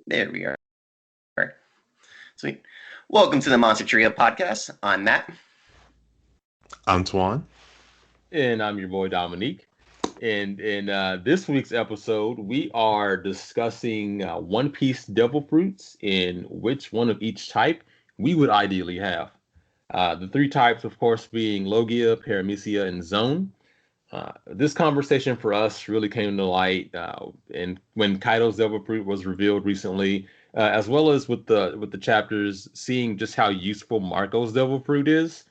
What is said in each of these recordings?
There we are. Sweet. Welcome to the Monster Trio podcast. I'm Matt. I'm Tijuan. And I'm your boy Dominique. And in this week's episode, we are discussing One Piece devil fruits and which one of each type we would ideally have. The three types, of course, being Logia, Paramecia, and Zone. This conversation for us really came to light and when Kaido's devil fruit was revealed recently, as well as with the chapters, seeing just how useful Marco's devil fruit is.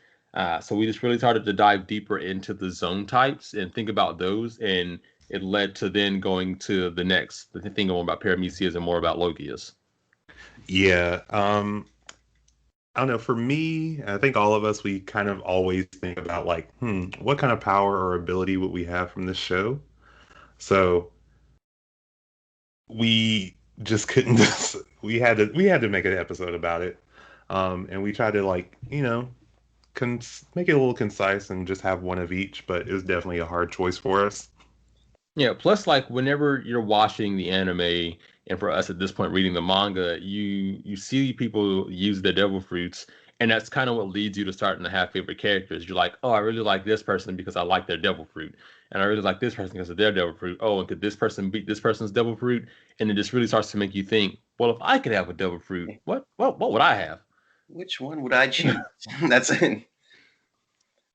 So we just really started to dive deeper into the zone types and think about those, and it led to then going to the next, the thing more about Paramecias and more about Logias. Yeah. I don't know. For me, I think all of us, we kind of always think about like, what kind of power or ability would we have from this show? So we just couldn't. We had to make an episode about it, and we tried to make it a little concise and just have one of each. But it was definitely a hard choice for us. Yeah. Plus, like whenever you're watching the anime, and for us at this point reading the manga, you see people use the devil fruits, and that's kind of what leads you to starting to have favorite characters. You're like, oh, I really like this person because I like their devil fruit, and I really like this person because of their devil fruit. Oh, and could this person beat this person's devil fruit? And it just really starts to make you think, well, if I could have a devil fruit, what would I have? Which one would I choose? That's it.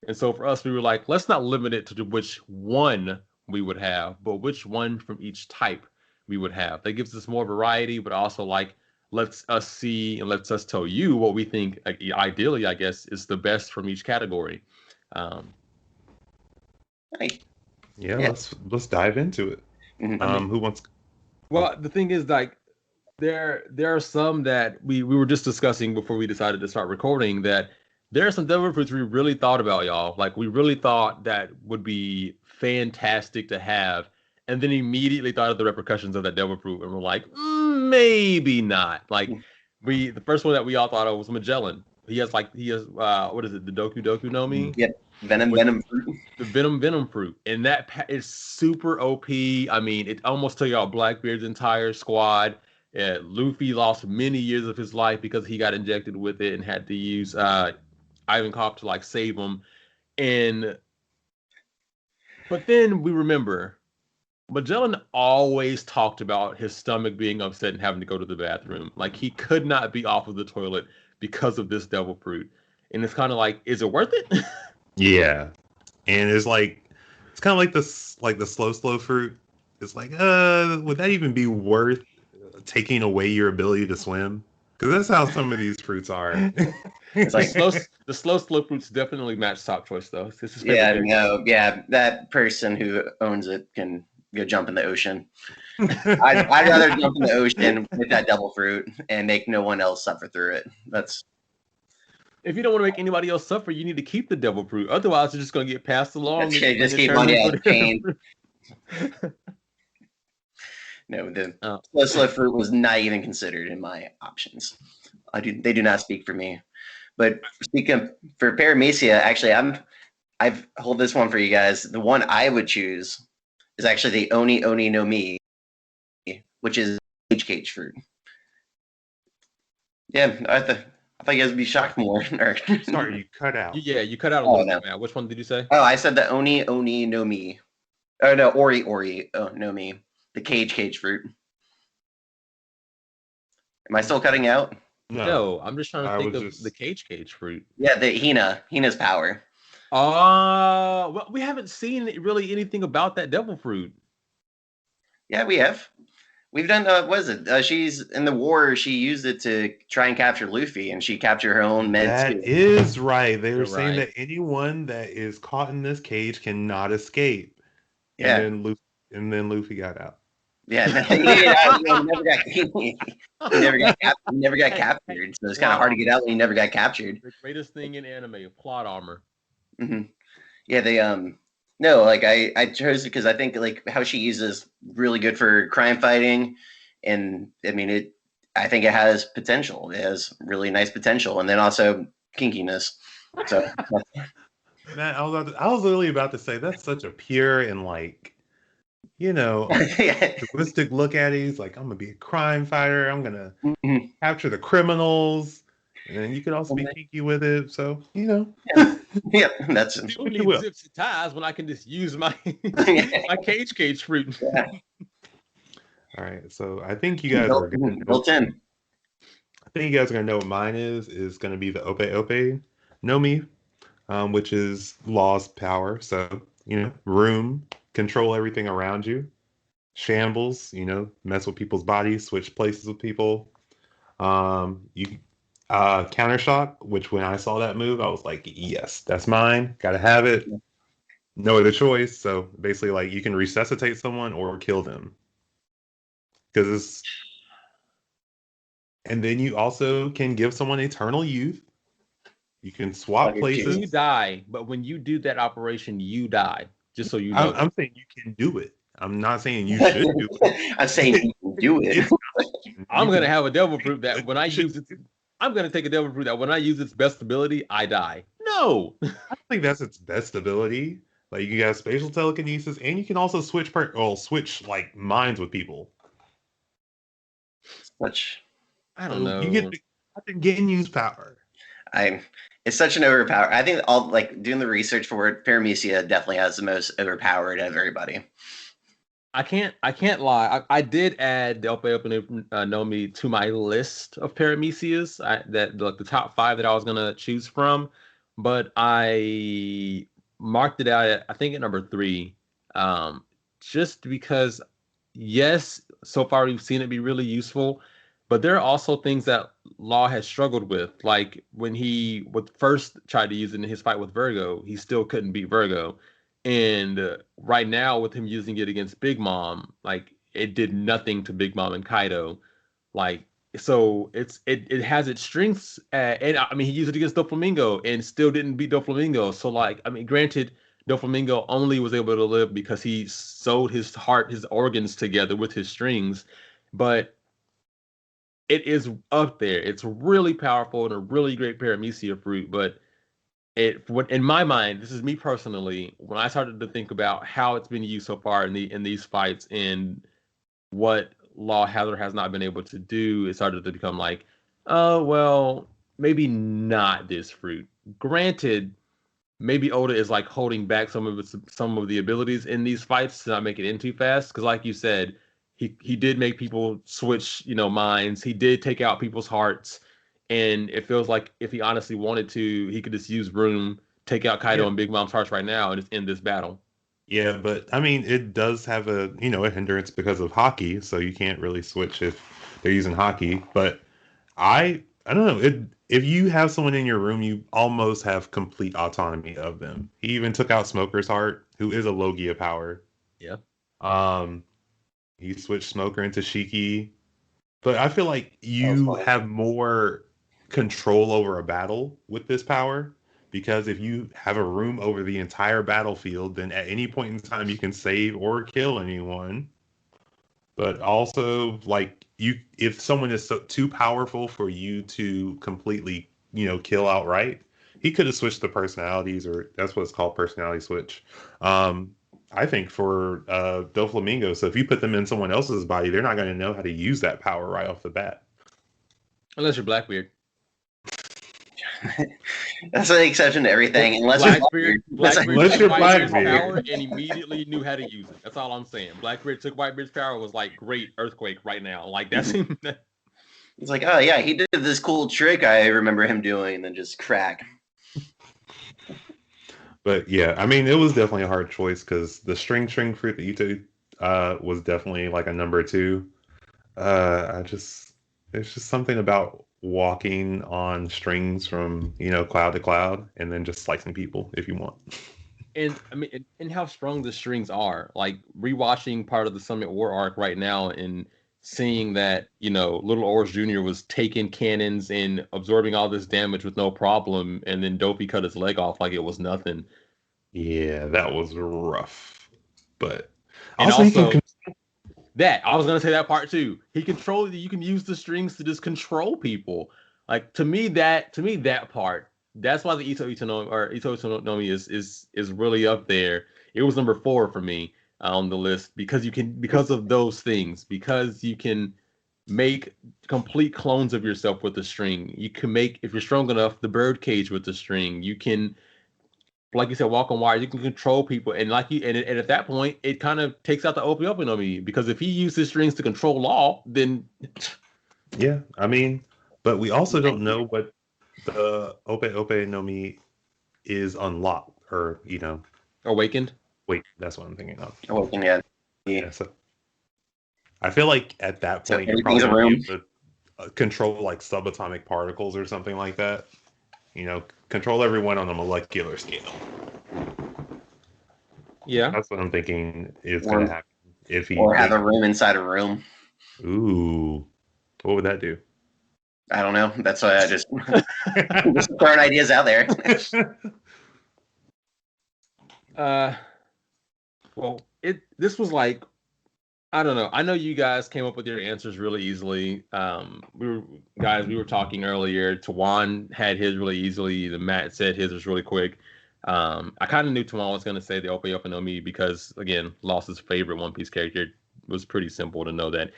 And so for us, we were like, let's not limit it to which one we would have, but which one from each type we would have. That gives us more variety, but also like lets us see and lets us tell you what we think, ideally, I guess, is the best from each category. Hey. Yeah, let's dive into it. Mhm. Who wants? Well, the thing is, like, there are some that we were just discussing before we decided to start recording, that there are some devil fruits we really thought about, y'all. Like, we really thought that would be fantastic to have, and then immediately thought of the repercussions of that devil fruit, and we're like, maybe not. Like, the first one that we all thought of was Magellan. He has what is it, the Doku no Mi? Yep. Venom fruit. The Venom fruit, and that is super OP. I mean, it almost took out Blackbeard's entire squad. Luffy lost many years of his life because he got injected with it and had to use Ivankov to like save him. But then we remember Magellan always talked about his stomach being upset and having to go to the bathroom. Like, he could not be off of the toilet because of this devil fruit. And it's kind of like, is it worth it? Yeah, and it's kind of like this, like the slow fruit. It's like, would that even be worth taking away your ability to swim? Because that's how some of these fruits are. It's like the slow fruits definitely match top choice though. This is that person who owns it can go jump in the ocean. I'd rather jump in the ocean with that devil fruit and make no one else suffer through it. If you don't want to make anybody else suffer, you need to keep the devil fruit. Otherwise, you're just going to get passed along. Just keep on chain. No, the slow fruit was not even considered in my options. They do not speak for me. But speaking for Paramecia, actually, I've hold this one for you guys. The one I would choose is actually the Oni no Mi, which is cage fruit. Yeah, I thought you guys would be shocked more. Sorry, you cut out. Yeah, you cut out a little bit, man. Which one did you say? Oh, I said the Oni no Mi. Oh no, Ori no Mi. The cage fruit. Am I still cutting out? No, I'm just trying to think of the cage fruit. Yeah, the Hina's power. Well, we haven't seen really anything about that devil fruit. Yeah, we have. We've done, what is it? She's in the war. She used it to try and capture Luffy, and she captured her own men. That is right. They were saying that anyone that is caught in this cage cannot escape. Yeah. And then Luffy got out. Yeah, he never got captured. So it's kind of hard to get out when he never got captured. The greatest thing in anime, plot armor. Mm-hmm. Yeah, no, like I chose it because I think like how she uses really good for crime fighting, and I mean I think it has potential. It has really nice potential, and then also kinkiness. So, man, I was literally about to say that's such a pure and Yeah. realistic look at it. He's like, I'm gonna be a crime fighter. I'm gonna Mhm. capture the criminals, and then you could also be kinky with it. So Yeah. Yeah, that's You do don't what you need will. zips and ties when I can just use my yeah. my cage fruit. All right, so I think you guys are gonna know. Built in. I think you guys are gonna know what mine is. Is gonna be the Ope Ope Nomi, which is law's power. So room, control everything around you. Shambles, mess with people's bodies, switch places with people. You counter shock, which when I saw that move, I was like, yes, that's mine. Gotta have it. No other choice. So basically, like you can resuscitate someone or kill them. Because it's and then you also can give someone eternal youth. You can swap places. You die, but when you do that operation, you die. Just so you know. I'm saying you can do it. I'm not saying you should do it. I'm saying you can do it. I'm gonna have a devil fruit that when I use it, I'm gonna take a devil fruit that when I use its best ability, I die. No. I don't think that's its best ability. Like you got spatial telekinesis, and you can also switch like minds with people. Such I don't know. You get to Genyu's power. It's such an overpower. I think all like doing the research for it, Paramecia definitely has the most overpowered of everybody. I can't lie. I did add the Ope Nomi to my list of Paramecias. The top 5 that I was gonna choose from, but I marked it out at I think at number 3, just because yes, so far we've seen it be really useful, but there are also things that Law has struggled with, like when he would first try to use it in his fight with Virgo, he still couldn't beat Virgo. And right now, with him using it against Big Mom, like it did nothing to Big Mom and Kaido. Like, so it has its strengths, and I mean he used it against Doflamingo and still didn't beat Doflamingo. So like, I mean, granted, Doflamingo only was able to live because he sewed his heart, his organs together with his strings, but it is up there. It's really powerful and a really great Paramecia fruit, but what in my mind, this is me personally, when I started to think about how it's been used so far in these fights and what Law Hazard has not been able to do, it started to become like, oh well, maybe not this fruit. Granted, maybe Oda is like holding back some of the abilities in these fights to not make it in too fast. Because like you said, he did make people switch, minds. He did take out people's hearts, and it feels like if he honestly wanted to, he could just use Room, take out Kaido and Big Mom's hearts right now, and just end this battle. Yeah, but I mean, it does have a hindrance because of hockey, so you can't really switch if they're using hockey. But I don't know. If you have someone in your room, you almost have complete autonomy of them. He even took out Smoker's heart, who is a Logia power. Yeah. He switched Smoker into Shiki, but I feel like you have more control over a battle with this power because if you have a room over the entire battlefield, then at any point in time you can save or kill anyone. But also, like if someone is too powerful for you to completely, kill outright, he could have switched the personalities, or that's what it's called, personality switch. I think for Doflamingo, so if you put them in someone else's body, they're not going to know how to use that power right off the bat. Unless you're Blackbeard. That's an exception to everything. Unless Blackbeard took Whitebeard's Blackbeard. power and immediately knew how to use it. That's all I'm saying. Blackbeard took Whitebeard's power, was like, great, earthquake right now. Like that's him. It's like, oh yeah, he did this cool trick I remember him doing, and then just crack. But yeah, I mean, it was definitely a hard choice because the string fruit that you took was definitely like a number 2. There's just something about walking on strings from cloud to cloud and then just slicing people if you want. And I mean, and how strong the strings are. Like rewatching part of the Summit War arc right now and seeing that Little Orange Jr. was taking cannons and absorbing all this damage with no problem, and then Dopey cut his leg off like it was nothing. Yeah, that was rough. But also that I was gonna say that part too. You can use the strings to just control people. Like to me that part, that's why the Ito Itanomi is really up there. It was number 4 for me on the list because of those things, because you can make complete clones of yourself with the string. You can make, if you're strong enough, the bird cage with the string. You can, like you said, walk on wires. You can control people, and and at that point, it kind of takes out the open me, because if he uses strings to control Law, then yeah, I mean, but we also don't know what the Ope no Mi is unlocked, or awakened. Wait, that's what I'm thinking of. Awakened, yeah. Yeah, so I feel like at that So point you're everything's probably a gonna room. be able to control like subatomic particles or something like that. Control everyone on a molecular scale. Yeah, That's what I'm thinking is going to happen if he or have a room inside a room. Ooh, what would that do? I don't know. That's why I just throwing ideas out there. Well, this was like, I don't know. I know you guys came up with your answers really easily. We were talking earlier. Tijuan had his really easily. The Matt said his was really quick. I kind of knew Tijuan was going to say the Ope Ope no Mi because, again, Loss's favorite One Piece character. It was pretty simple to know that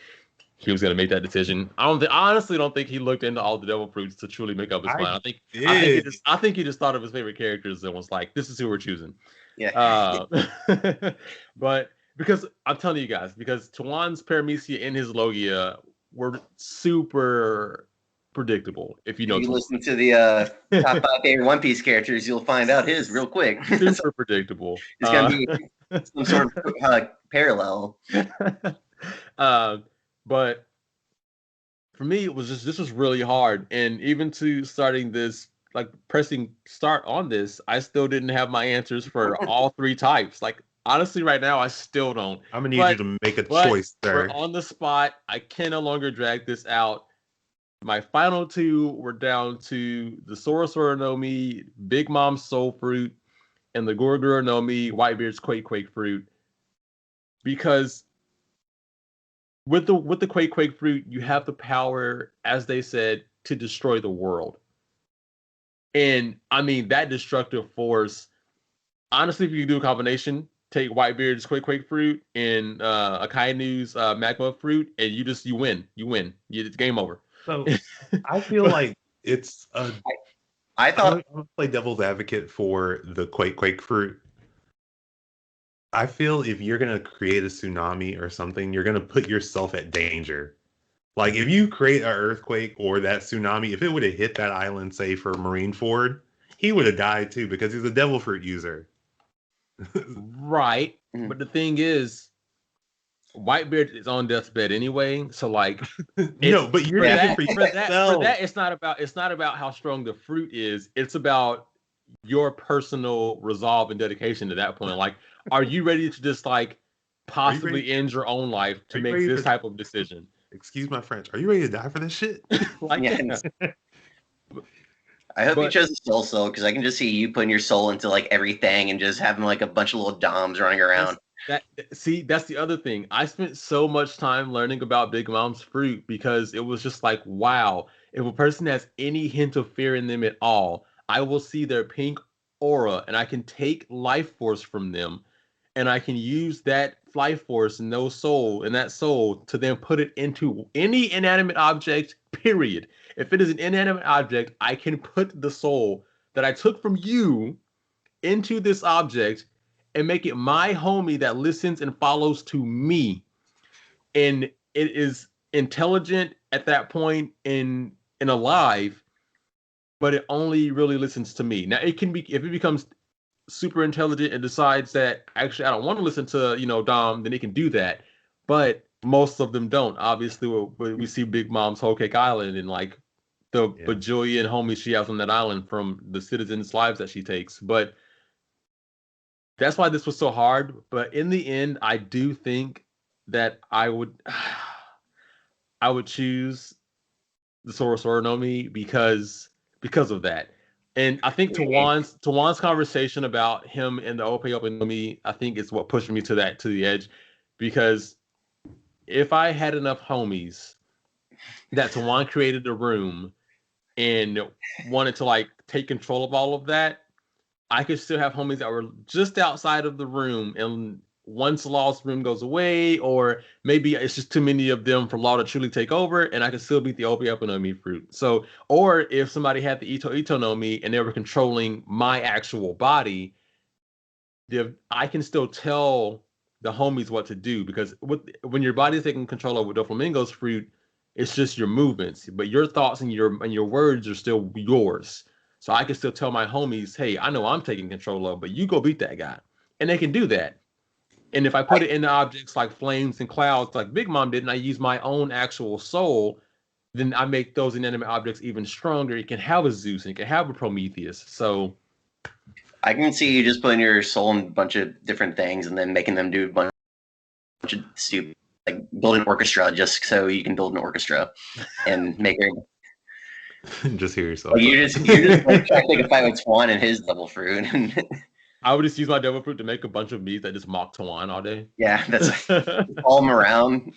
he was going to make that decision. I honestly don't think he looked into all the devil fruits to truly make up his mind. I think he just thought of his favorite characters and was like, "This is who we're choosing." Yeah. But because I'm telling you guys, because Tijuan's Paramecia and his Logia were super predictable. If you know, if you listen to the top 5 favorite One Piece characters, you'll find out his real quick. Super predictable. It's gonna be some sort of parallel. But for me, this was really hard, and even to starting this, like pressing start on this, I still didn't have my answers for all 3 types. Like honestly, right now, I still don't. I'm gonna need you to make a choice, sir. We're on the spot. I can no longer drag this out. My final 2 were down to the Sora no Mi, Big Mom's Soul Fruit, and the Gura no Mi, Whitebeard's Quake Fruit. Because with the Quake Fruit, you have the power, as they said, to destroy the world. And I mean that destructive force. Honestly, if you do a combination, take Whitebeard's Quake Fruit and Akainu's Magma Fruit, and you win. It's game over. So I feel like it's I thought I'm gonna play devil's advocate for the Quake Fruit. I feel if you're gonna create a tsunami or something, you're gonna put yourself at danger. Like if you create an earthquake or that tsunami, if it would have hit that island, say for Marineford, he would have died too because he's a devil fruit user. Right. But the thing is, Whitebeard is on death's bed anyway, so like no, but you're for that it's not about how strong the fruit is. It's about your personal resolve and dedication to that point. Like, are you ready to just like possibly end your own life to make this type of decision? Excuse my French. Are you ready to die for this shit? Like, yes. I hope you chose the soul because I can just see you putting your soul into like everything and just having like a bunch of little doms running around. That's the other thing. I spent so much time learning about Big Mom's fruit because it was just like, wow, if a person has any hint of fear in them at all, I will see their pink aura and I can take life force from them and I can use that life force and that soul to then put it into any inanimate object, period. If it is an inanimate object, I can put the soul that I took from you into this object and make it my homie that listens and follows to me. And it is intelligent at that point and alive, but it only really listens to me. Now it can be, if it becomes super intelligent and decides that actually I don't want to listen to, Dom, then it can do that. But most of them don't. Obviously, we see Big Mom's Whole Cake Island and like the bajillion homies she has on that island from the citizens' lives that she takes. But that's why this was so hard. But in the end, I do think that I would choose the Sora no Mi because of that. And I think Tawan's conversation about him and the Ope Ope no Mi, I think is what pushed me to the edge. Because if I had enough homies that Tawan created a room and wanted to like take control of all of that, I could still have homies that were just outside of the room and once Law's room goes away, or maybe it's just too many of them for Law to truly take over, and I can still beat the Obi-Wan no Mi fruit. So, or if somebody had the Ito no Mi and they were controlling my actual body, I can still tell the homies what to do, because when your body's taking control over Doflamingo's fruit, it's just your movements, but your thoughts and your words are still yours. So I can still tell my homies, hey, I know I'm taking control of, but you go beat that guy. And they can do that. And if I put it in the objects like flames and clouds, like Big Mom did, and I use my own actual soul, then I make those inanimate objects even stronger. It can have a Zeus and it can have a Prometheus. So I can see you just putting your soul in a bunch of different things and then making them do a bunch of stupid, like build an orchestra just so you can build an orchestra and make it. Just hear yourself. Like you're just like, trying to take a fight with Tijuan and his devil fruit. I would just use my devil fruit to make a bunch of bees that just mock Tijuan all day. Yeah, that's all them around.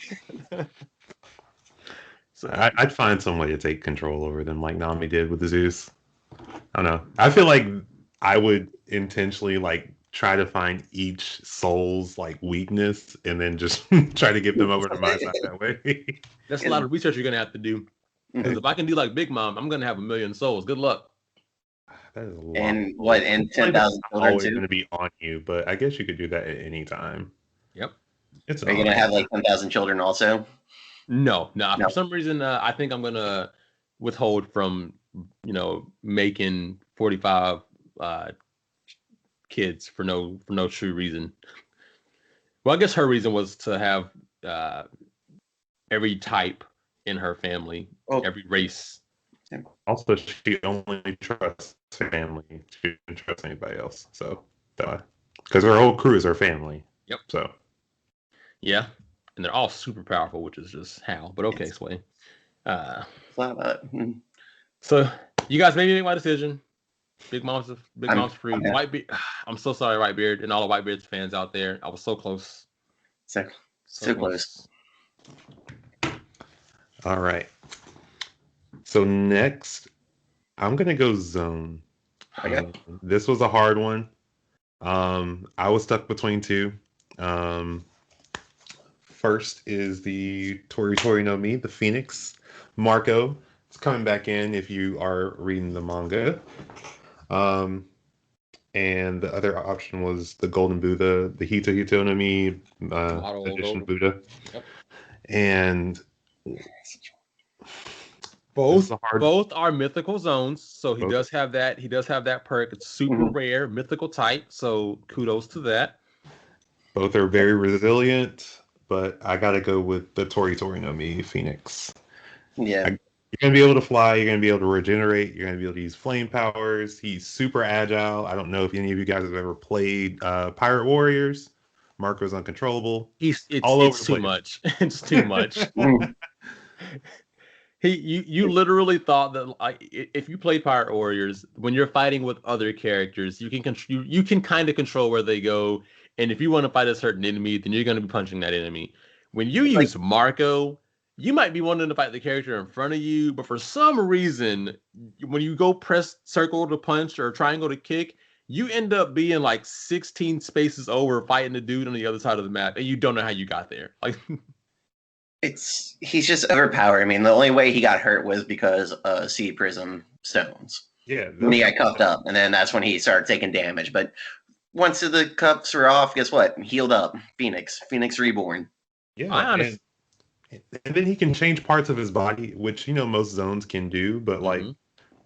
So I'd find some way to take control over them, like Nami did with the Zeus. I don't know. I feel like I would intentionally like try to find each soul's like weakness and then just try to get them over to my side that way. That's a lot of research you're gonna have to do. Because if I can do like Big Mom, I'm gonna have 1 million souls. Good luck. That is a lot. And what? And 10,000 children always too. going to be on you, but I guess you could do that at any time. Yep. Are you gonna have like 10,000 children also? No. No. For some reason, I think I'm gonna withhold from making 45 kids for no true reason. Well, I guess her reason was to have every type in her family, every race. Also, she only trusts family. She didn't trust anybody else. So, because her whole crew is her family. Yep. So, yeah, and they're all super powerful, which is just how. But okay, Sway. So you guys made me make my decision. Big Mom's fruit. Whitebeard. I'm so sorry, Whitebeard, and all the Whitebeard's fans out there. I was so close. So close. All right. So next, I'm gonna go Zone. This was a hard one. I was stuck between two. First is the Tori no Mi, the Phoenix. Marco. It's coming back in if you are reading the manga. And the other option was the Golden Buddha, the Hito no Mi edition Buddha. Yep. And both are mythical zones, so he does have that. He does have that perk. It's super rare, mythical type. So kudos to that. Both are very resilient, but I gotta go with the Tori no Mi Phoenix. Yeah. You're gonna be able to fly. You're gonna be able to regenerate. You're gonna be able to use flame powers. He's super agile. I don't know if any of you guys have ever played Pirate Warriors. Marco's uncontrollable. It's too much. It's too much. You literally thought that if you play Pirate Warriors, when you're fighting with other characters, you can kind of control where they go, and if you want to fight a certain enemy, then you're going to be punching that enemy. When you use Marco, you might be wanting to fight the character in front of you, but for some reason, when you go press circle to punch or triangle to kick, you end up being like 16 spaces over fighting the dude on the other side of the map, and you don't know how you got there. Like, he's just overpowered. I mean, the only way he got hurt was because Sea Prism stones. Yeah. When he got cuffed up, and then that's when he started taking damage. But once the cuffs were off, guess what? Healed up. Phoenix Reborn. Yeah. And then he can change parts of his body, which, most zones can do, but like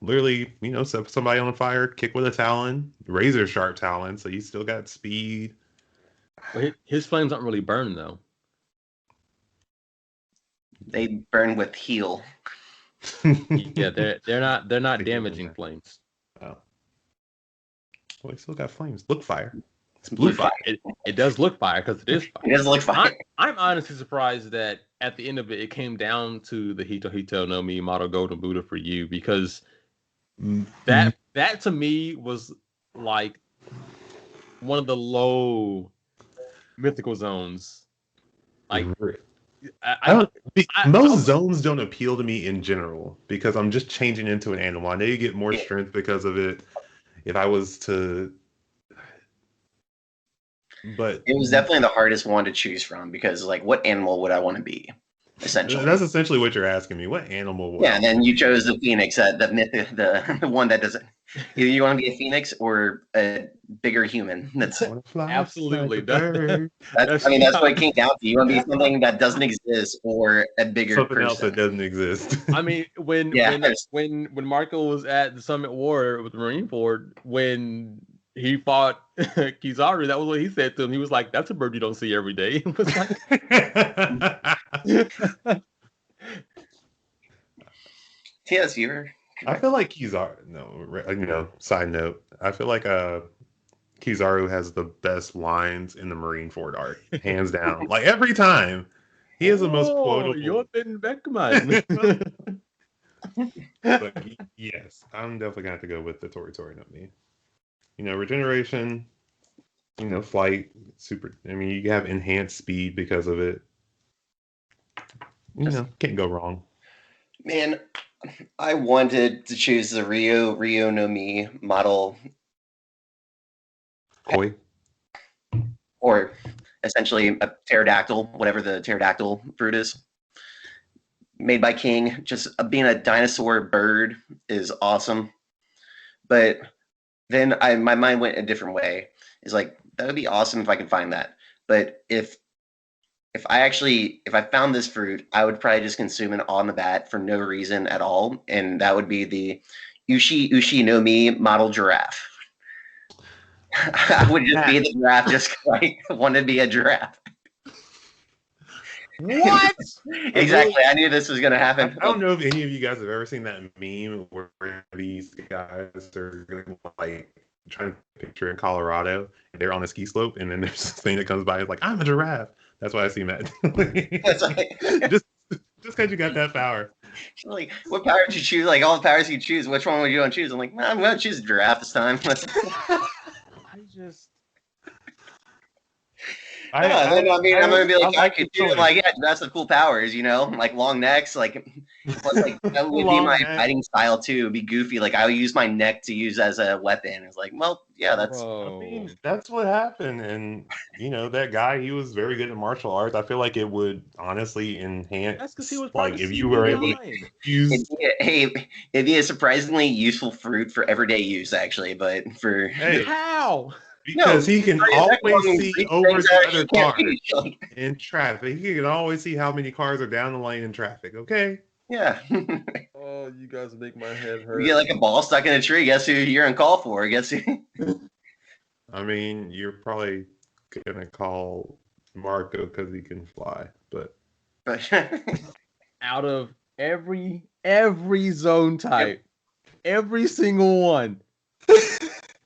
literally, set somebody on fire, kick with a talon, razor sharp talon, so he's still got speed. Well, his flames don't really burn though. They burn with heal. Yeah, they're not damaging flames. Oh. Well, he still got flames. Look fire. It's blue fire. It does look fire because it is fire. It does look fire. I'm honestly surprised that at the end of it came down to the Hito no Mi Model Golden Buddha for you, because that to me was like one of the low mythical zones. Like most zones don't appeal to me in general because I'm just changing into an animal. I know you get more strength because of it. If I was to, But It was definitely the hardest one to choose from because, like, what animal would I want to be? Essentially, that's essentially what you're asking me. What animal would yeah. I And then want to you be? chose the phoenix, the one that doesn't. Either you want to be a phoenix or a bigger human. I want to fly like Absolutely. a bird. I mean, that's what it came down to. You want to be something that doesn't exist or a bigger Something else that person. doesn't exist. I mean, when Yeah. Marco was at the Summit War with the Marine Corps, when he fought Kizaru, that was what he said to him. He was like, "That's a bird you don't see every day." It was like, Yes, you're. I feel like Kizaru. No, side note. I feel like Kizaru has the best lines in the Marineford arc, hands down. Like every time, he has the most quotable. You're Ben Beckman. But yes, I'm definitely gonna have to go with the Tori no Mi. Regeneration. Flight. Super. I mean, you have enhanced speed because of it. Can't go wrong. Man, I wanted to choose the Rio no Mi model, Koi. or essentially a pterodactyl, whatever the pterodactyl fruit is, made by King. Just being a dinosaur bird is awesome. But then my mind went a different way. It's like that would be awesome if I can find that. But if I found this fruit, I would probably just consume it on the bat for no reason at all, and that would be the Ushi no Mi model giraffe. I would just be the giraffe just because I want to be a giraffe. What? Exactly. I knew this was going to happen. I don't know if any of you guys have ever seen that meme where these guys are like trying to picture in Colorado and they're on a ski slope, and then there's this thing that comes by. It's like, I'm a giraffe. That's why I see Matt. just because you got that power. Like, what power did you choose? Like, all the powers you choose, which one would you want to choose? I'm like, I'm going to choose a giraffe this time. I'm going to be like, I could do like, yeah, that's the cool powers, like long necks, like, plus, like, that would be my fighting style too. It'd be goofy. Like, I would use my neck to use as a weapon. It's like, well, yeah, that's. I mean, that's what happened. And, that guy, he was very good at martial arts. I feel like it would honestly enhance. That's because he was like, if you were able to use. It'd be a surprisingly useful fruit for everyday use, actually, but for. How? Because he can always see over the other cars in traffic. He can always see how many cars are down the lane in traffic, okay? Yeah. Oh, you guys make my head hurt. You get like a ball stuck in a tree. Guess who you're on call for? Guess who? I mean, you're probably going to call Marco because he can fly, but. Out of every zone type, every single one.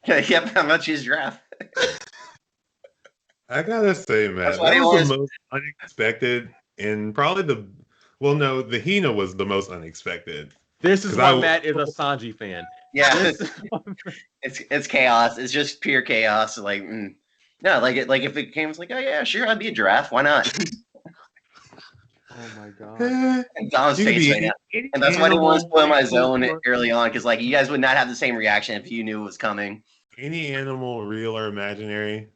Yep, how much is giraffe? I gotta say, man, that was the most unexpected, and probably the Hina was the most unexpected. This is why Matt is a Sanji fan. Yeah, it's chaos. It's just pure chaos. Like, no, like if it came, it's like, oh yeah, sure, I'd be a giraffe. Why not? Oh my god! And Dom's face right now. And that's why I didn't want to spoil my zone early on, because like you guys would not have the same reaction if you knew it was coming. Any animal, real or imaginary,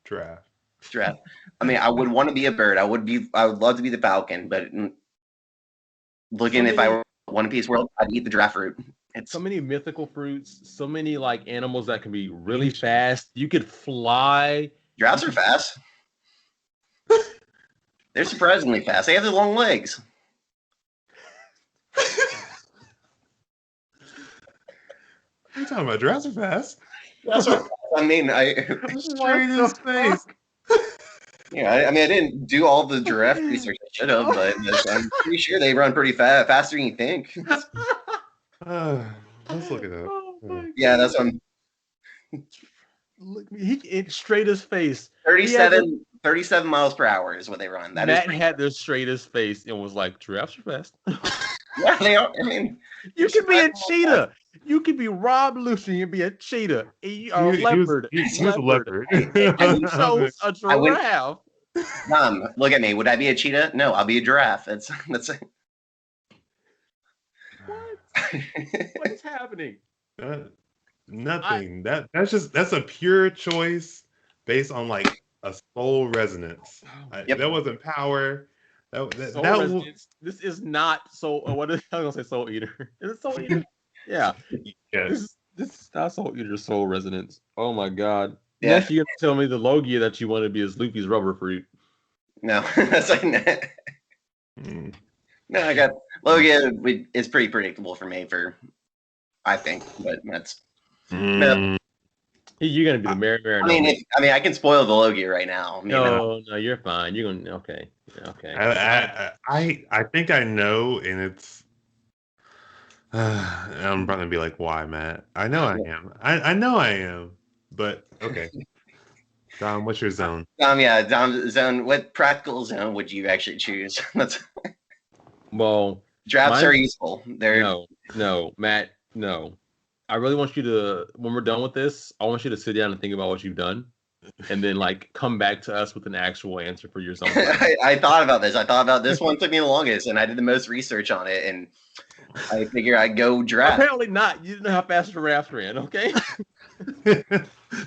giraffe. Giraffe. I mean, I would want to be a bird. I would love to be the falcon, but if I were One Piece world, I'd eat the giraffe fruit. So many mythical fruits, so many like animals that can be really fast. You could fly. Giraffes are fast. They're surprisingly fast. They have the long legs. What are you talking about? Giraffes are fast. That's what I mean. Straight in space. Yeah, I mean, I didn't do all the giraffe research I should have, but I'm pretty sure they run pretty fast, faster than you think. Let's look it up. Yeah, that's what I'm. Look, he straight his face. 37 miles per hour is what they run. Matt had the straightest face and was like, giraffes are fast. Yeah, they are. I mean, you could be a cheetah. You could be Rob Lucian and be a cheetah. A leopard. He was a leopard. And you chose a giraffe. Look at me. Would I be a cheetah? No, I'll be a giraffe. That's What? What is happening? Nothing. That's a pure choice based on like a soul resonance. Yep. That wasn't power. Soul resonance. This is not soul. What is I was gonna say? Soul eater. Is it soul eater? Yeah. Yes. This is not soul eater. Soul resonance. Oh my god. Yeah. Next, you're gonna tell me the Logia that you want to be is Luffy's rubber fruit. No, that's like no. I got Logia. It's pretty predictable for me. I think, but that's no. You're gonna be the Mary. I mean, I can spoil the Logia right now. No, you're fine. You're gonna okay. I think I know, and it's. I'm probably gonna be like, why, Matt? I know I am. I know I am, but okay. Dom, what's your zone? Dom's zone. What practical zone would you actually choose? Well, drafts are useful. No, Matt, no. I really want you to, when we're done with this, I want you to sit down and think about what you've done, and then like come back to us with an actual answer for your zone. I thought about this. I thought about this one took me the longest, and I did the most research on it, and I figure I'd go draft. Apparently not. You didn't know how fast the draft ran. Okay.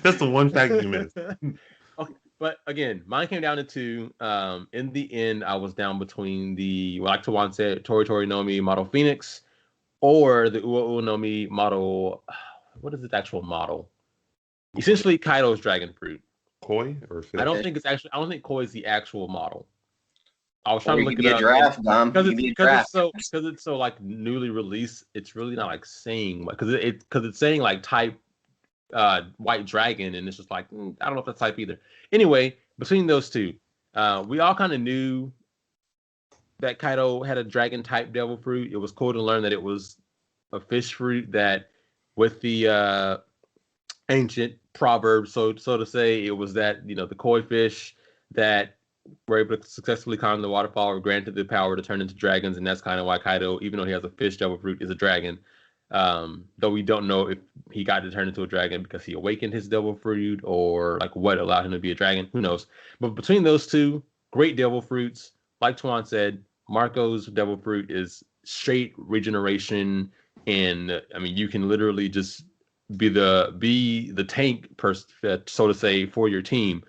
That's the one fact you missed. Okay, but again, mine came down to two. In the end, I was down between the, like Tijuan said, Tori Nomi model Phoenix, or the Ua Nomi model. What is its actual model? Essentially, Kaido's dragon fruit. Koi or fish? I don't think Koi is the actual model. I was trying to look it up because it's so like newly released. It's really not like saying what, because it's saying like type white dragon, and it's just like I don't know if that's type either. Anyway, between those two, we all kind of knew that Kaido had a dragon type devil fruit. It was cool to learn that it was a fish fruit that, with the ancient proverb, so to say, it was that the koi fish that were able to successfully climb the waterfall were granted the power to turn into dragons, and that's kind of why Kaido, even though he has a fish devil fruit, is a dragon. Though we don't know if he got to turn into a dragon because he awakened his devil fruit, or like what allowed him to be a dragon. Who knows? But between those two, great devil fruits. Like Tuan said, Marco's devil fruit is straight regeneration, and I mean you can literally just be the tank so to say, for your team.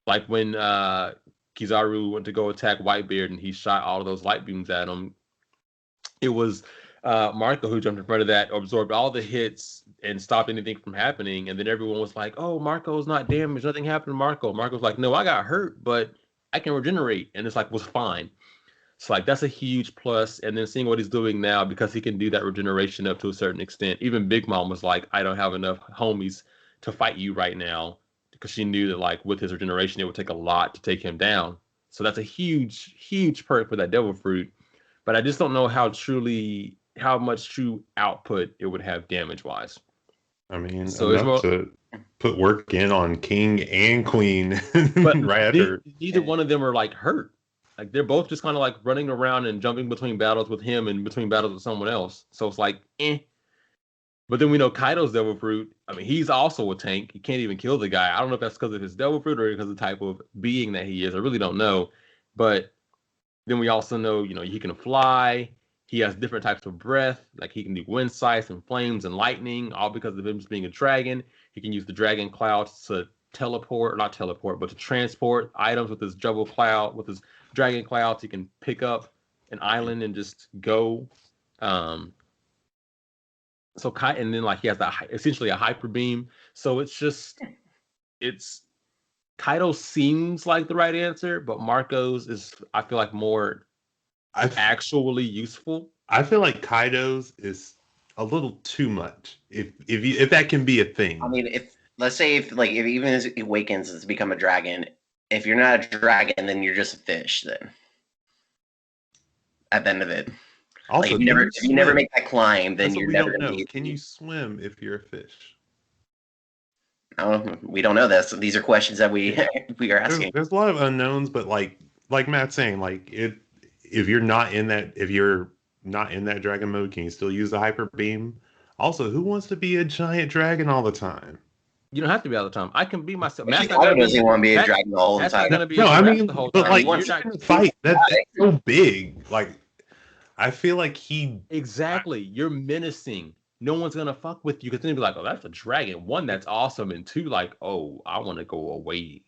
Like when Kizaru went to go attack Whitebeard and he shot all of those light beams at him, it was Marco who jumped in front of that, absorbed all the hits and stopped anything from happening. And then everyone was like, oh, Marco's not damaged, nothing happened to Marco. Marco's like, no, I got hurt, but I can regenerate. And it's like, was fine. So like that's a huge plus. And then seeing what he's doing now, because he can do that regeneration up to a certain extent. Even Big Mom was like, I don't have enough homies to fight you right now, because she knew that like with his regeneration, it would take a lot to take him down. So that's a huge perk for that devil fruit. But I just don't know how much true output it would have damage wise. I mean, so enough to put work in on King and Queen, but right after. Neither one of them are like hurt. Like they're both just kind of like running around and jumping between battles with him and between battles with someone else. So it's like, But then we know Kaido's devil fruit. I mean, he's also a tank. He can't even kill the guy. I don't know if that's because of his devil fruit or because of the type of being that he is. I really don't know. But then we also know, he can fly. He has different types of breath. Like he can do wind sights and flames and lightning, all because of him just being a dragon. He can use the dragon clouds to to transport items with his with his dragon clouds. He can pick up an island and just go. And then like he has essentially a hyper beam. So it's Kaido seems like the right answer, but Marco's is, I feel like, more actually useful. I feel like Kaido's is a little too much. If that can be a thing. I mean, if even as it awakens to become a dragon, if you're not a dragon, then you're just a fish. Then at the end of it. Also, like if you never make that climb, then you're never going to be. Can you swim if you're a fish? No, we don't know this. So these are questions that we are asking. There's a lot of unknowns, but like Matt's saying, like if you're not in that dragon mode, can you still use the hyper beam? Also, who wants to be a giant dragon all the time? You don't have to be all the time. I can be myself. Matt doesn't want to be a dragon the whole time. No, I mean, but like you're not gonna fight. That's so big. Like I feel like exactly. You're menacing. no one's gonna fuck with you because then they'll be like, oh, that's a dragon. One, that's awesome, and two, like, oh, I want to go away.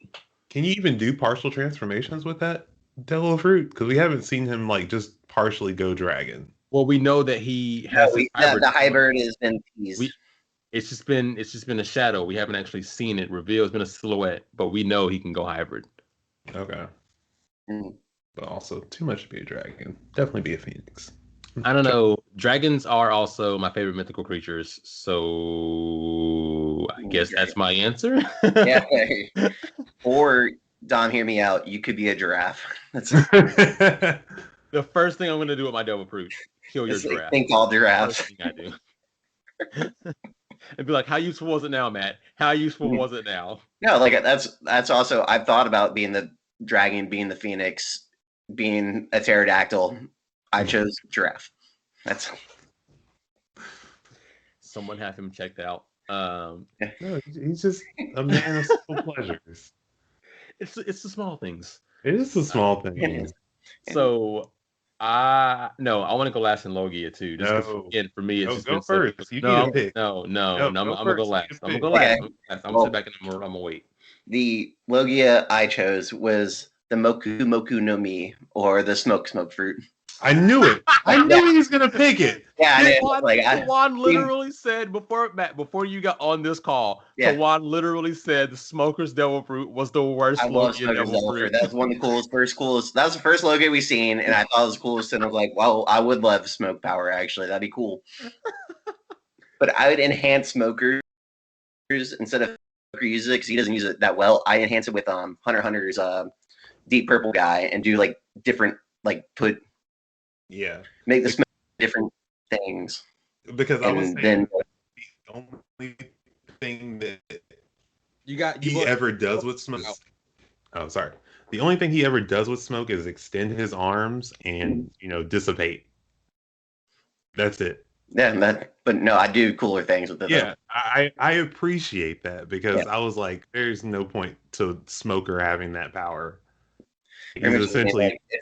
Can you even do partial transformations with that devil fruit? Because we haven't seen him like just partially go dragon. Well, we know that he has his hybrid. The hybrid has been teased. It's just been a shadow. We haven't actually seen it revealed. It's been a silhouette, but we know he can go hybrid. Okay. But also, too much to be a dragon. Definitely be a phoenix. I don't know. Dragons are also my favorite mythical creatures, so I guess that's my answer. Yeah. Or Dom, hear me out. You could be a giraffe. That's the first thing I'm going to do with my devil fruit: kill your giraffe. Think all giraffes. First thing I do. And be like, how useful was it now, Matt? How useful was it now? No, like that's also I've thought about being the dragon, being the phoenix, being a pterodactyl. I chose giraffe. That's someone have him checked out. No, he's just a man of simple pleasures. It's the small things. It is the small things. So I want to go last in Logia too. Just again, for me, it's just go first. You need a pick. No, I'm gonna go last. I'm gonna go last. I'm gonna sit back and I'm gonna wait. The Logia I chose was the Moku Moku no Mi, or the smoke fruit. I knew it. I knew he was gonna pick it. Yeah, Tawan literally said before you got on this call, Tawan literally said the Smoker's Devil Fruit was the worst Logia Devil Fruit. That was one of the coolest. That was the first Logia we seen, and I thought it was the coolest. And I was like, well, I would love smoke power. Actually, that'd be cool. But I would enhance Smokers instead of Smoker uses it because he doesn't use it that well. I enhance it with Hunter x Hunter's deep purple guy and do like different make the smoke different things. Because I was saying the only thing that he ever does with smoke. Oh, sorry. The only thing he ever does with smoke is extend his arms and dissipate. That's it. Yeah, but no, I do cooler things with it. Yeah, I appreciate that because I was like, there's no point to Smoker having that power. It's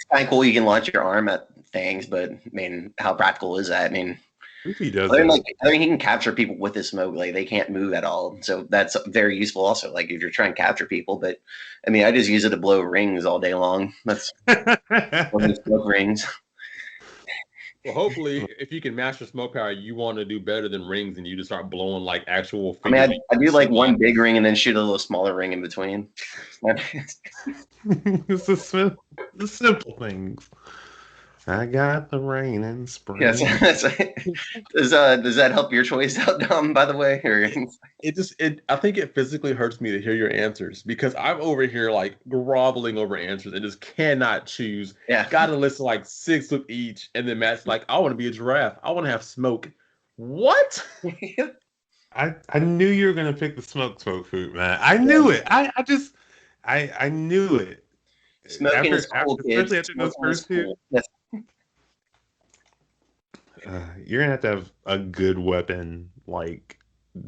kind of cool. You can launch your arm at things, but I mean, how practical is that? I mean, if he does, he can capture people with his smoke. Like they can't move at all, so that's very useful. Also, like if you're trying to capture people, but I mean, I just use it to blow rings all day long. That's smoke rings. Well, hopefully, if you can master smoke power, you want to do better than rings, and you just start blowing like actual. I mean, I do like one big ring and then shoot a little smaller ring in between. It's the simple things. I got the rain and spring. Yes. Does that help your choice out, Dom? By the way, or I think it physically hurts me to hear your answers because I'm over here like groveling over answers and just cannot choose. Yeah, got to list like 6 of each, and then Matt's like, I want to be a giraffe. I want to have smoke. What? I knew you were gonna pick the smoke food, man. I knew it. I knew it. Smoking is cool, especially after those first two. Yes. You're gonna have to have a good weapon,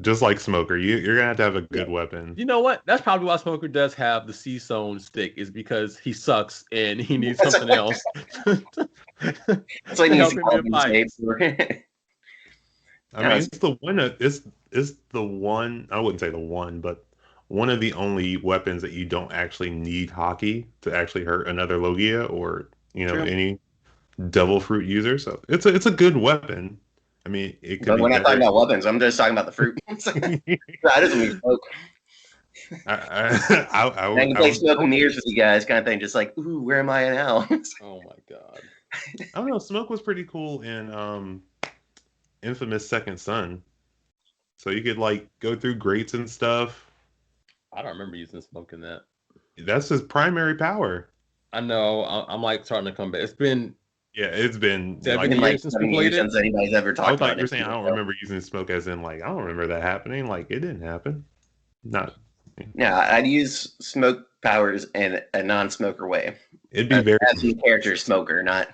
just like Smoker. You're gonna have to have a good weapon. You know what? That's probably why Smoker does have the sea sewn stick, is because he sucks and he needs something else. That's like needs to I mean, it's the one. It's the one. I wouldn't say the one, but one of the only weapons that you don't actually need hockey to actually hurt another Logia or any devil fruit user. So it's a good weapon. I mean, it could. But we're not talking about weapons. I'm just talking about the fruit. I just mean smoke. I can play smoke and mirrors with you guys, kind of thing. Just like, ooh, where am I now? Oh my god. I don't know. Smoke was pretty cool in Infamous Second Son. So you could go through grates and stuff. I don't remember using smoke in that. That's his primary power. I know. I'm starting to come back. It's been 7 years since we played it. Since anybody's ever talked about it. You're saying I don't remember using smoke as in I don't remember that happening. It didn't happen. Not. Yeah, I'd use smoke powers in a non-smoker way. It'd be very as the character Smoker, not.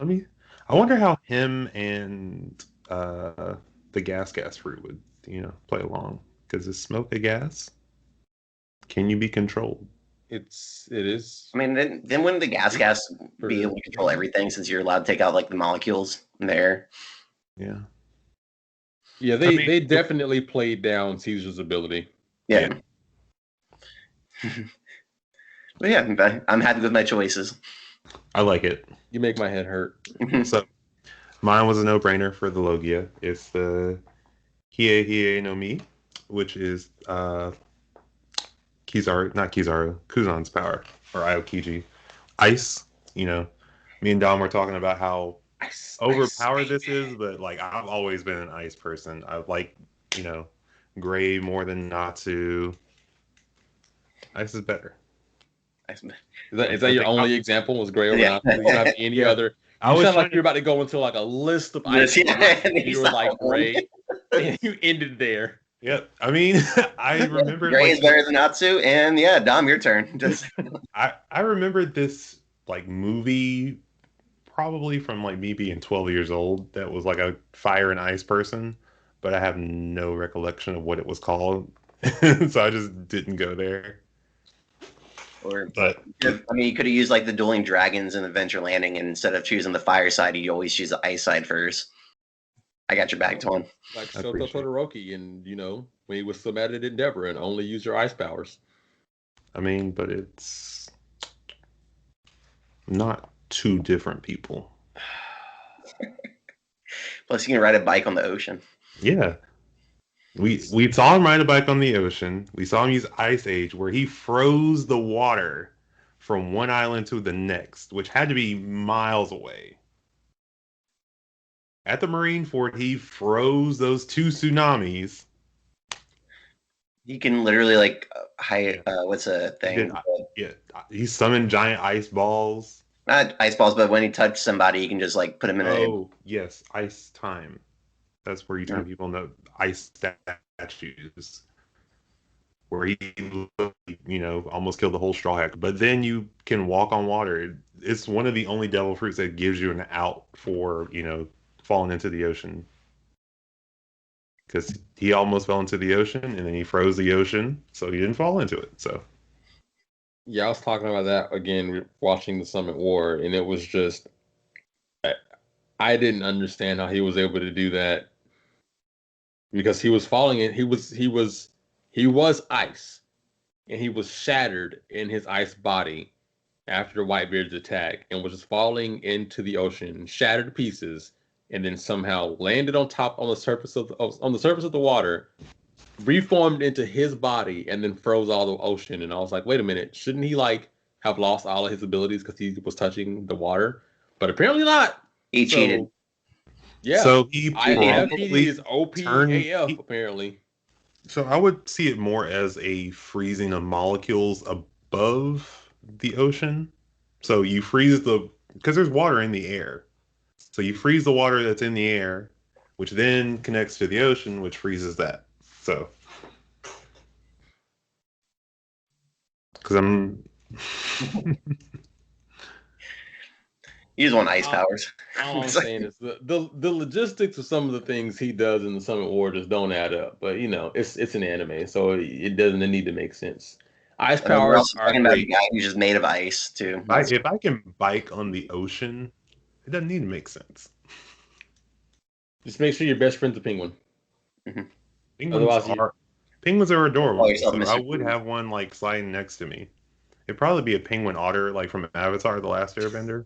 I wonder how him and the gas fruit would play along, because is smoke a gas? Can you be controlled? It is. I mean, then wouldn't the gas be able to control everything, since you're allowed to take out the molecules in the air? Yeah. Yeah, they definitely played down Caesar's ability. Yeah. But yeah, I'm happy with my choices. I like it. You make my head hurt. So mine was a no-brainer for the Logia. It's the Hie Hie no Mi, which is Kuzan's power, or Aokiji. Ice, me and Dom were talking about how overpowered this is, but like I've always been an ice person. I like, Gray more than Natsu. Ice is better. Is that your only example? Was Gray over Natsu? You don't have any other? You sound like you're about to go into like a list of ice. You were like Gray, and you ended there. Yep. I mean, I remember Gray is better than Natsu, and yeah, Dom, your turn. I remembered this like movie probably from like me being 12 years old that was like a fire and ice person, but I have no recollection of what it was called. So I just didn't go there. But I mean, you could have used like the Dueling Dragons in Adventure Landing, and instead of choosing the fire side, you always choose the ice side first. I got your back, Twan. Like Shoto Todoroki, and when he was so mad at Endeavor and only use your ice powers. I mean, but it's not two different people. Plus, you can ride a bike on the ocean. Yeah. We saw him ride a bike on the ocean. We saw him use Ice Age, where he froze the water from one island to the next, which had to be miles away. At the Marine Fort, he froze those two tsunamis. He can literally what's a thing? He summoned giant ice balls. Not ice balls, but when he touched somebody, he can just like put him in yes, ice time. That's where you turn people into ice statues. Where he, almost killed the whole Straw Hat. But then you can walk on water. It's one of the only devil fruits that gives you an out for, falling into the ocean. Because he almost fell into the ocean, and then he froze the ocean, so he didn't fall into it. So, yeah, I was talking about that again, watching the Summit War, and it was just, I didn't understand how he was able to do that, because he was falling in. He was ice, and he was shattered in his ice body after Whitebeard's attack, and was just falling into the ocean, shattered to pieces, and then somehow landed on the surface of the water, reformed into his body, and then froze all the ocean. And I was like, wait a minute, shouldn't he have lost all of his abilities because he was touching the water? But apparently not. He cheated. Yeah. So he is OP AF apparently. So I would see it more as a freezing of molecules above the ocean. So you freeze because there's water in the air. So you freeze the water that's in the air, which then connects to the ocean, which freezes that. So, because I'm... You just want ice powers. All I'm saying is the logistics of some of the things he does in the Summit War just don't add up. But it's an anime, so it doesn't need to make sense. Ice powers are talking about a guy who's just made of ice too. If I can bike on the ocean, it doesn't need to make sense. Just make sure your best friend's a penguin. Mm-hmm. Penguins are adorable. So I would have one sliding next to me. It'd probably be a penguin otter, from Avatar: The Last Airbender.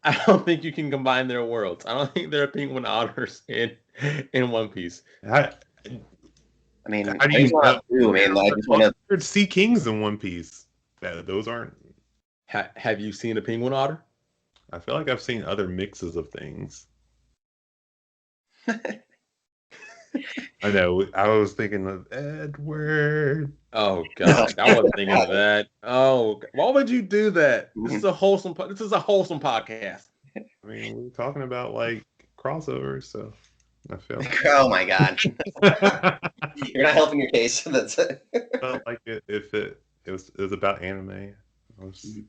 I don't think you can combine their worlds. I don't think there are penguin otters in One Piece. How do you there's sea kings in One Piece? Those aren't. Have you seen a penguin otter? I feel like I've seen other mixes of things. I know. I was thinking of Edward. Oh God, I wasn't thinking of that. Oh, why would you do that? This is a wholesome podcast. I mean, we're talking about crossovers, so I feel. Oh my God, you're not helping your case. That's it. I felt like if it was about anime. I was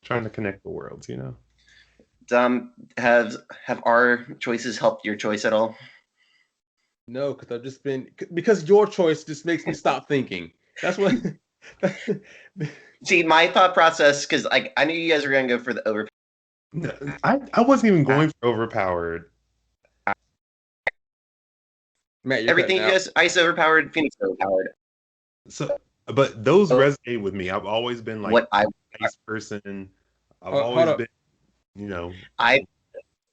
trying to connect the worlds, Have our choices helped your choice at all? No, because your choice just makes me stop thinking. That's what. See, my thought process, because I knew you guys were going to go for the overpowered. No, I wasn't even going for overpowered. Matt, you're Everything cutting you out. guys, Ice overpowered, Phoenix overpowered. So, but those So resonate with me. I've always been like what a nice person. I've Hold always up. been, you know. I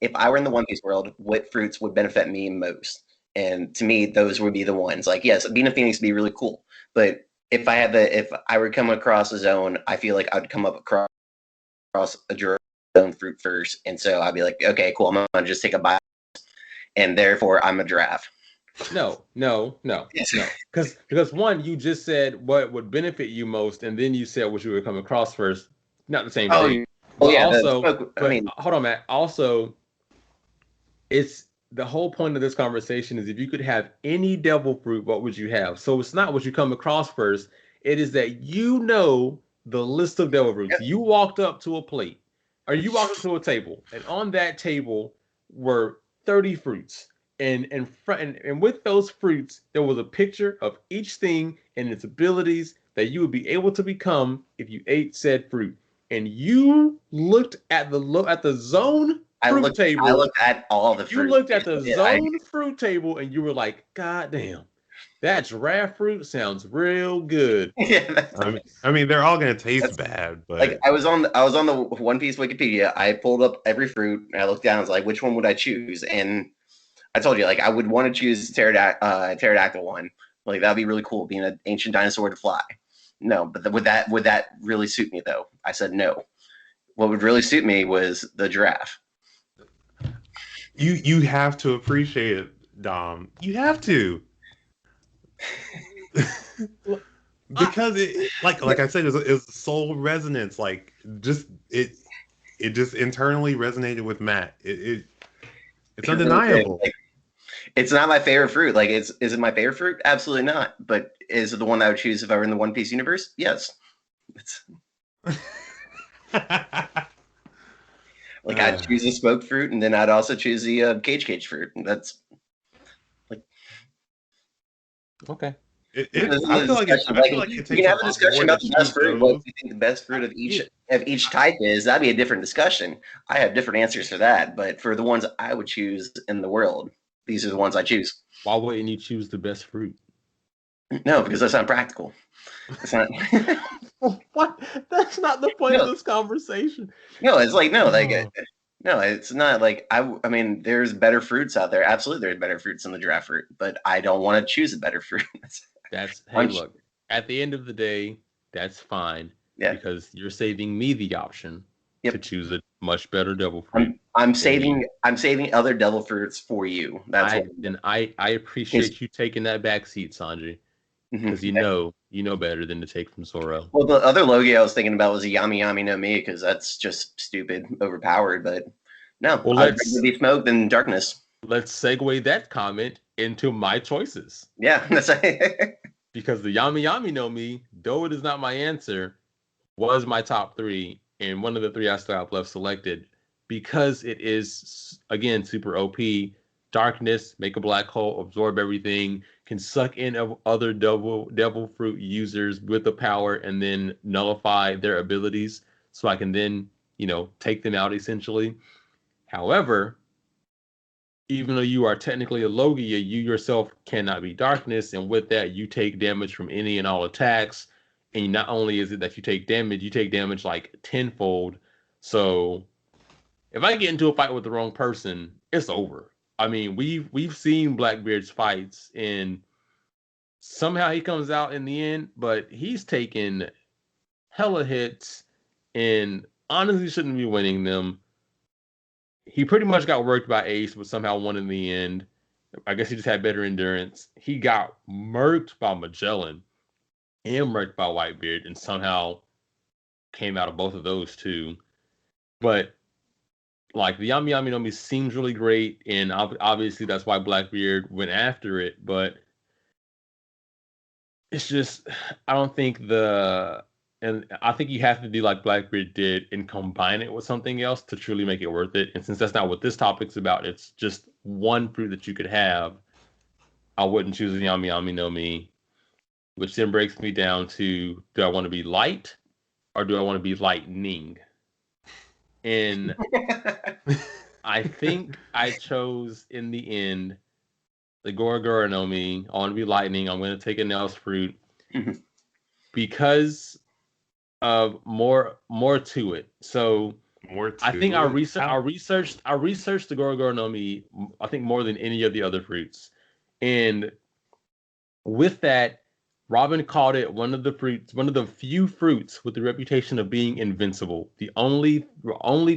if I were in the One Piece world, what fruits would benefit me most? And to me, those would be the ones. Like, yes, being a Phoenix would be really cool, but if I were come across a zone, I feel like I'd come up across a zone fruit first, and so I'd be like, okay, cool, I'm gonna just take a bite, and therefore I'm a giraffe. No. Yes. Because one, you just said what would benefit you most, and then you said what you would come across first. Not the same thing. But Yeah, also, I mean, hold on, Matt. Also, it's the whole point of this conversation is if you could have any devil fruit, what would you have? So it's not what you come across first. It is that you know the list of devil fruits. You walked up to a plate, or you walked up to a table, and on that table were 30 fruits. And with those fruits, there was a picture of each thing and its abilities that you would be able to become if you ate said fruit. And you looked at the zone fruit table. I looked at all the You fruit. looked at the zone fruit table and you were like, God damn, that giraffe fruit sounds real good. Yeah, I mean, they're all gonna taste bad, but like I was on the One Piece Wikipedia. I pulled up every fruit and I looked down. I was like, which one would I choose? And I told you, like, I would want to choose pterodactyl one. Like that'd be really cool, being an ancient dinosaur to fly. No, but would that really suit me though? I said no. What would really suit me was the giraffe. you have to appreciate it, Dom. You have to. Because it like I said, it's soul resonance. Like just it just internally resonated with Matt. It's undeniable. Like, it's not my favorite fruit. Like, is it my favorite fruit? Absolutely not. But is it the one I would choose if I were in the One Piece universe? Yes. It's like I'd choose the smoked fruit, and then I'd also choose the cage fruit. That's like okay. I feel like it we takes can a have a lot discussion more about to the best choose fruit. What those. you think the best fruit of each type is? That'd be a different discussion. I have different answers for that, but for the ones I would choose in the world, these are the ones I choose. Why wouldn't you choose the best fruit? No, because that's not practical. It's not. What? That's not the point of this conversation. No, it's like no, like no, it's not like I mean, there's better fruits out there. Absolutely, there's better fruits than the giraffe fruit, but I don't want to choose a better fruit. Hey, look. At the end of the day, that's fine. Yeah, because you're saving me the option to choose a much better devil fruit. I'm saving other devil fruits for you. That's I appreciate you taking that back seat, Sanjay, because you know better than to take from Zoro. Well, the other Logi I was thinking about was a Yami Yami no Mi, because that's just stupid, overpowered. But no, well, I'd rather be smoke than darkness. Let's segue that comment into my choices. Yeah, that's because the Yami Yami no Mi, though it is not my answer, was my top three, and one of the three I still have left selected because it is again super OP. Darkness, make a black hole, absorb everything, can suck in of other devil fruit users with the power and then nullify their abilities. So I can then, take them out essentially. However, even though you are technically a Logia, you yourself cannot be darkness. And with that, you take damage from any and all attacks. And not only is it that you take damage like tenfold. So if I get into a fight with the wrong person, it's over. I mean, we've seen Blackbeard's fights, and somehow he comes out in the end, but he's taken hella hits and honestly shouldn't be winning them. He pretty much got worked by Ace, but somehow won in the end. I guess he just had better endurance. He got murked by Magellan and murked by Whitebeard, and somehow came out of both of those too. But like the Yami Yami no Mi seems really great, and obviously that's why Blackbeard went after it. But it's just I don't think and I think you have to do like Blackbeard did and combine it with something else to truly make it worth it. And since that's not what this topic's about, it's just one fruit that you could have. I wouldn't choose the Yami Yami no Mi, which then breaks me down to: do I want to be light or do I want to be lightning? And I think I chose in the end the Gora no Mi. I want to be lightning. I'm going to take a Nails fruit Mhm. because of more to it. So More to I think I it. researched the Gora no Mi. I think more than any of the other fruits, and with that, Robin called it one of the few fruits with the reputation of being invincible. The only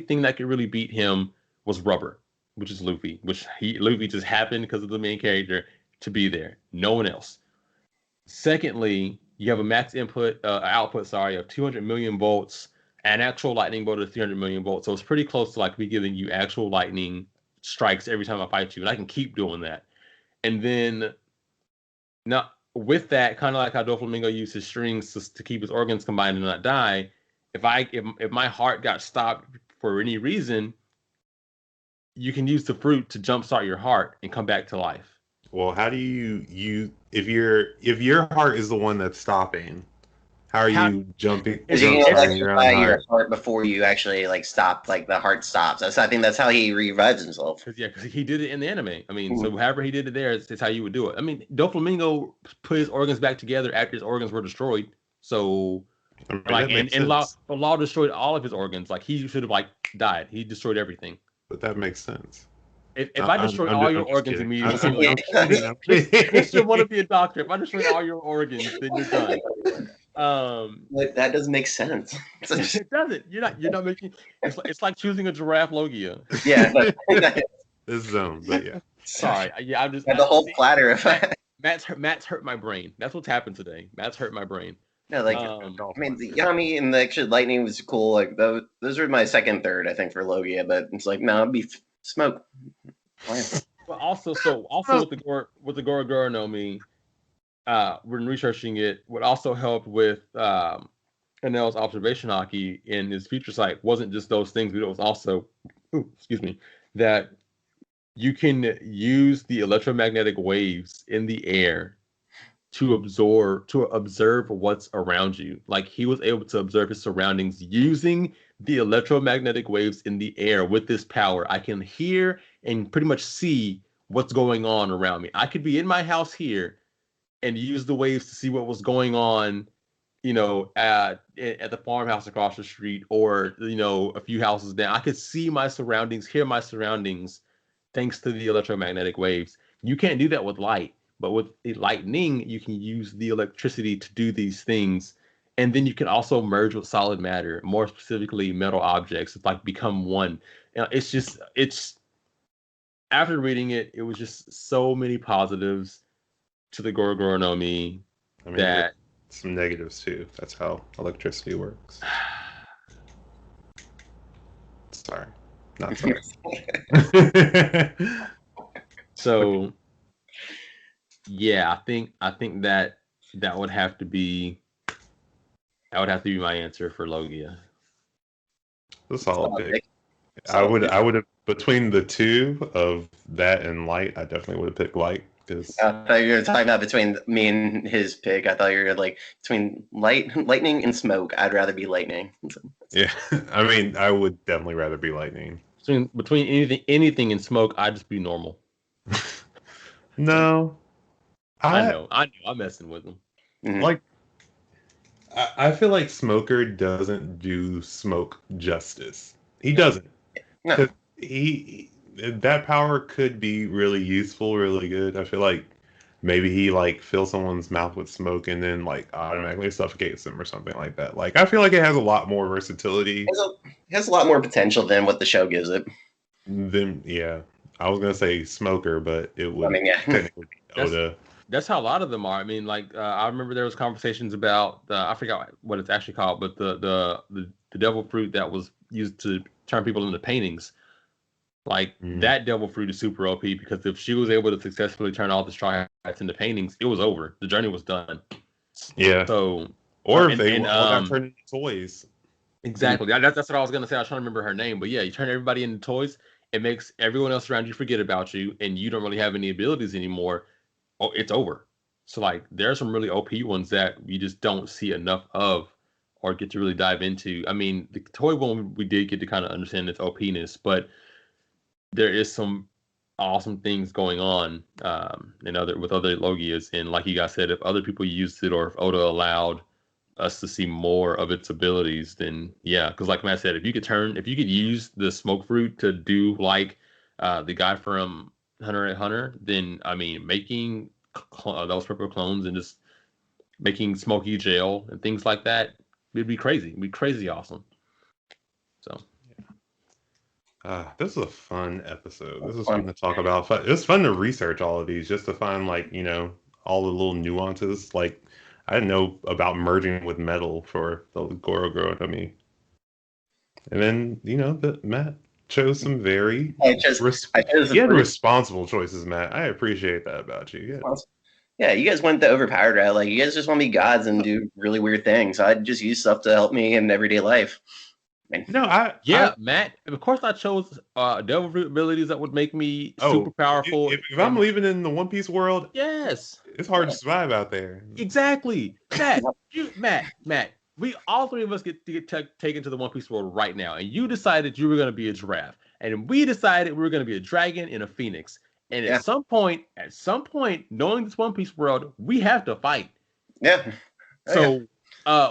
thing that could really beat him was rubber, which is Luffy, Luffy just happened because of the main character to be there. No one else. Secondly, you have a max output, of 200 million volts, an actual lightning bolt of 300 million volts. So it's pretty close to like me giving you actual lightning strikes every time I fight you, and I can keep doing that. And then now, with that, kind of like how Doflamingo used his strings to keep his organs combined and not die, if my heart got stopped for any reason, you can use the fruit to jumpstart your heart and come back to life. Well, how do you if your heart is the one that's stopping, how are you jumping Because you can starting your own electrify your heart? heart before you actually like stop, like the heart stops. I think that's how he revives himself. Because he did it in the anime. I mean, so Mhm. however he did it there, it's how you would do it. I mean, Doflamingo put his organs back together after his organs were destroyed. So I mean, like, that makes and sense. Law destroyed all of his organs. Like he should have like died. He destroyed everything. But that makes sense. If I destroy all your I'm just organs kidding. immediately, I'm kidding. I'm kidding. Christian want to be a doctor. If I destroy all your organs, then you're done. But that doesn't make sense. It doesn't. You're not making. It's like choosing a giraffe Logia. Yeah, This zone, but yeah. Sorry. Yeah, I'm just the whole see, platter of Matt's hurt my brain. That's what's happened today. Matt's hurt my brain. no, like I mean, the Yami and the actual lightning was cool. Like those were my second, third, I think, for Logia. But it's like no, it'd be smoke. But also with the Gora no Mi, when researching it, what also helped with Enel's observation hockey in his future sight wasn't just those things, but it was also, that you can use the electromagnetic waves in the air to observe what's around you. Like he was able to observe his surroundings using the electromagnetic waves in the air with this power. I can hear and pretty much see what's going on around me. I could be in my house here and use the waves to see what was going on, at the farmhouse across the street, or a few houses down. I could see my surroundings, hear my surroundings, thanks to the electromagnetic waves. You can't do that with light, but with lightning, you can use the electricity to do these things, and then you can also merge with solid matter, more specifically metal objects. It's like become one. It's after reading it, it was just so many positives to the Goro no Mi I mean, that some negatives too. That's how electricity works. Sorry. Not sorry. So yeah, I think that would have to be my answer for Logia. That's a solid pick. I would have, between the two of that and light, I definitely would have picked light. I thought you were talking about between me and his pick. I thought you were like between lightning and smoke. I'd rather be lightning. Yeah, I mean, I would definitely rather be lightning. Between anything and smoke, I'd just be normal. No, I know. I'm messing with them. Mm-hmm. Like, I feel like Smoker doesn't do smoke justice. He doesn't. No. That power could be really useful, really good. I feel like maybe he like fills someone's mouth with smoke and then like automatically suffocates them or something like that. Like I feel like it has a lot more versatility. It has a lot more potential than what the show gives it. Then yeah, I was gonna say Smoker, but it would technically be Oda. That's how a lot of them are. I mean, like I remember there was conversations about I forgot what it's actually called, but the devil fruit that was used to turn people into paintings. Like that devil fruit is super OP because if she was able to successfully turn all the straw hats into paintings, it was over. The journey was done. Yeah. So, or if they all got turned into toys. Exactly. That's what I was gonna say. I was trying to remember her name, but yeah, you turn everybody into toys. It makes everyone else around you forget about you, and you don't really have any abilities anymore. Oh, it's over. So like, there are some really OP ones that we just don't see enough of, or get to really dive into. I mean, the toy one we did get to kind of understand its OPness, but there is some awesome things going on with other logias. And like you guys said, if other people used it or if Oda allowed us to see more of its abilities, then yeah, because like Matt said, if you could use the smoke fruit to do like the guy from Hunter x Hunter, then I mean making those purple clones and just making smoky gel and things like that, it'd be crazy. It'd be crazy awesome. So this is a fun episode. This is fun to talk about. It's fun to research all of these just to find like, all the little nuances. Like I didn't know about merging with metal for the Goro Gorotomy. And then, Matt chose some very responsible choices, Matt. I appreciate that about you. Yeah, you guys went the overpowered route. Like, you guys just want to be gods and do really weird things. I'd just use stuff to help me in everyday life. Matt. Of course, I chose devil fruit abilities that would make me super powerful. If I'm living in the One Piece world, yes, it's hard to survive out there. Exactly, Matt. We all three of us get taken to the One Piece world right now, and you decided you were going to be a giraffe, and we decided we were going to be a dragon and a phoenix. And at some point, knowing this One Piece world, we have to fight. Yeah. So.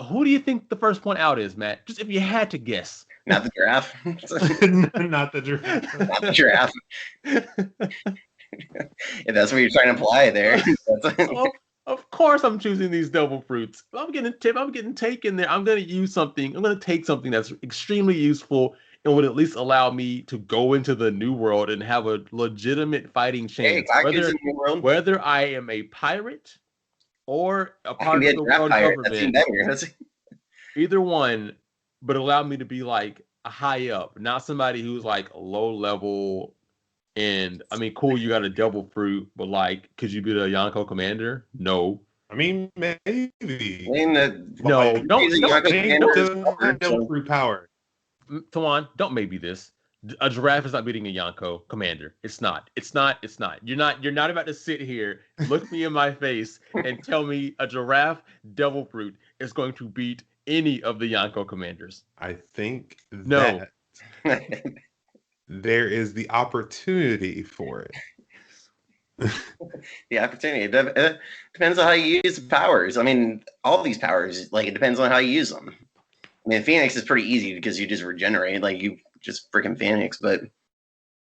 Who do you think the first one out is, Matt? Just if you had to guess. Not the giraffe. Not the giraffe. Not the giraffe. If that's what you're trying to imply there. Of course I'm choosing these devil fruits. If I'm getting taken there, I'm going to use something. I'm going to take something that's extremely useful and would at least allow me to go into the new world and have a legitimate fighting chance. Whether I am a pirate or a part of the world government, either one, but allow me to be like a high up, not somebody who's like low level. And I mean, cool, you got a devil fruit, but like, could you be the Yonko commander? No. I mean, maybe. No, don't devil fruit power. Tijuan, don't maybe this. A giraffe is not beating a Yonko commander. It's not. You're not about to sit here, look me in my face, and tell me a giraffe devil fruit is going to beat any of the Yonko commanders. I think that there is the opportunity for it. The opportunity. It depends on how you use the powers. I mean, all these powers, like, it depends on how you use them. I mean, Phoenix is pretty easy because you just regenerate. Like, you just freaking Phoenix. But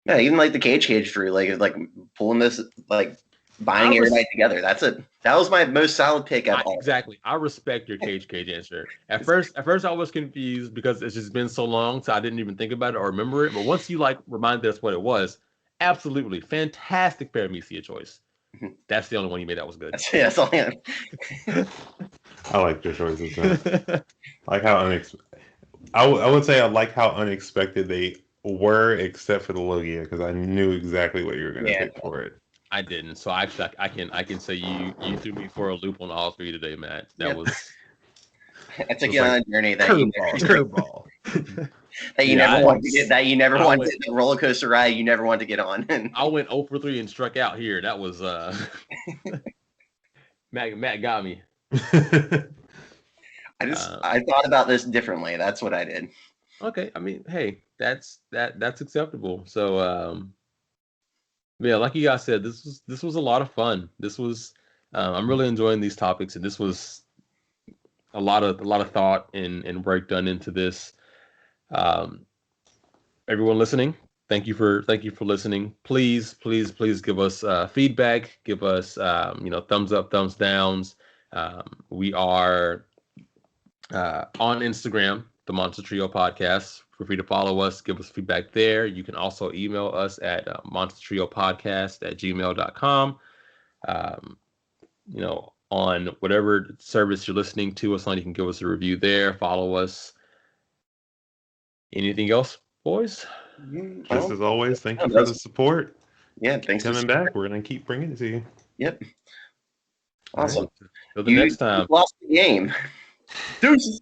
yeah, even like the cage fruit, like pulling this, like binding everybody together. That's it. That was my most solid pick at all. Exactly. I respect your cage answer. At first I was confused because it's just been so long, so I didn't even think about it or remember it. But once you like reminded us what it was, absolutely fantastic Paramecia choice. That's the only one you made that was good. That's all I I like your choices. Like how I would say I like how unexpected they were, except for the Logia, because I knew exactly what you were going to pick for it. I didn't, so I can say you threw me for a loop on all three today, Matt. That was. I took you on a journey that curveball. That you never want to get. That you never want to. The roller coaster ride you never want to get on. I went 0 for 3 and struck out here. That was Matt got me. I thought about this differently. That's what I did. Okay, I mean, hey, that's acceptable. So yeah, like you guys said, this was a lot of fun. This was I'm really enjoying these topics, and this was a lot of thought and work done into this. Everyone listening, thank you for listening. Please give us feedback. Give us thumbs up, thumbs downs. We are on Instagram, the Monster Trio Podcast. Feel free to follow us, give us feedback there. You can also email us at monstertriopodcast@gmail.com. On whatever service you're listening to us on, you can give us a review there. Follow us. Anything else, boys? Just as always, thank you for the support. Yeah, thanks for coming back. We're gonna keep bringing it to you. Yep. Awesome. Till the next time. Lost the game. Deuces.